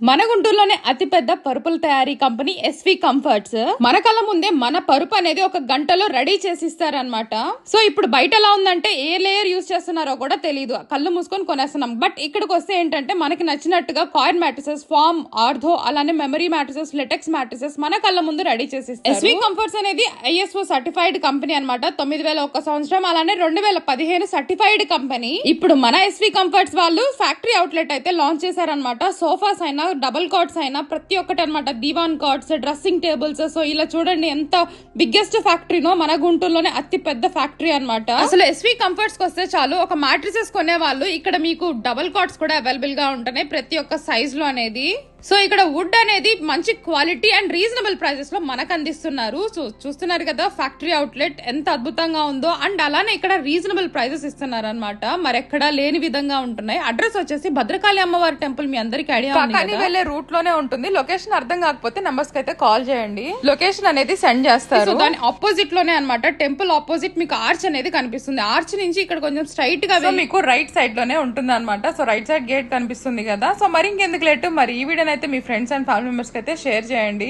మన గుంటూరులోనే అతి పెద్ద పరుపుల తయారీ కంపెనీ ఎస్వి కంఫర్ట్స్ మన కళ్ళ ముందే మన పరుపు అనేది ఒక గంటలో రెడీ చేసి ఇస్తారనమాట. సో ఇప్పుడు బయట ఎలా ఉందంటే ఏ లేయర్ యూజ్ చేస్తున్నారో కూడా తెలియదు, కళ్ళు మూసుకొని కొనేస్తున్నాం. బట్ ఇక్కడికి వస్తే ఏంటంటే మనకి నచ్చినట్టుగా కాయిన్ మ్యాట్రిసెస్, ఫామ్, ఆర్థో, అలానే మెమరీ మ్యాట్రిసెస్, లెటెక్స్ మ్యాట్రిసెస్ మన కళ్ళ ముందు రెడీ చేసి ఇస్తారు. ఎస్వి కంఫర్ట్స్ అనేది ఐఎస్ఓ సర్టిఫైడ్ కంపెనీ అనమాట. 9001 సంవత్సరం, అలానే 2015 సర్టిఫైడ్ కంపెనీ. ఇప్పుడు మన ఎస్వి కంఫర్ట్స్ వాళ్ళు ఫ్యాక్టరీ అవుట్లెట్ అయితే లాంచ్ చేశారనమాట. సోఫాస్ అయినా, డబుల్ కాట్స్ అయినా, ప్రతి ఒక్కటి అనమాట. దివాన్ కాట్స్, డ్రెస్సింగ్ టేబుల్స్. సో ఇలా చూడండి ఎంత బిగ్గెస్ట్ ఫ్యాక్టరీనో, మన గుంటూరులోనే అతి పెద్ద ఫ్యాక్టరీ అనమాట. అసలు ఎస్వి కంఫర్ట్స్ కి వస్తే చాలు, ఒక మ్యాట్రిసెస్ కొనే వాళ్ళు ఇక్కడ మీకు డబుల్ కాట్స్ కూడా అవైలబుల్ గా ఉంటున్నాయి ప్రతి ఒక్క సైజ్ లో అనేది. సో ఇక్కడ వుడ్ అనేది మంచి క్వాలిటీ అండ్ రీజనబుల్ ప్రైజెస్ లో మనకు అందిస్తున్నారు. సో చూస్తున్నారు కదా ఫ్యాక్టరీ అవుట్లెట్ ఎంత అద్భుతంగా ఉందో. అండ్ అలానే ఇక్కడ రీజనబుల్ ప్రైజెస్ ఇస్తున్నారు అనమాట. మరెక్కడా లేని విధంగా ఉంటున్నాయి. అడ్రస్ వచ్చేసి భద్రకాళి అమ్మవారి టెంపుల్, మీ అందరికి ఐడియా ఉంది, వెళ్లే రూట్ లోనే ఉంటుంది. లొకేషన్ అర్థం కాకపోతే నంబర్స్ కి అయితే కాల్ చేయండి, లొకేషన్ అనేది సెండ్ చేస్తారు. సో దాని ఆపోజిట్ లోనే అనమాట, టెంపుల్ ఆపోజిట్ మీకు ఆర్చ్ అనేది కనిపిస్తుంది. ఆర్చ్ నుంచి ఇక్కడ కొంచెం స్ట్రైట్ గా మీకు రైట్ సైడ్ లోనే ఉంటుంది అనమాట. సో రైట్ సైడ్ గేట్ కనిపిస్తుంది కదా. సో మరి ఇంకెందుకు లేటు, మరి ఈ వీడియో అయితే మీ ఫ్రెండ్స్ అండ్ ఫ్యామిలీ మెంబర్స్ కి అయితే షేర్ చేయండి.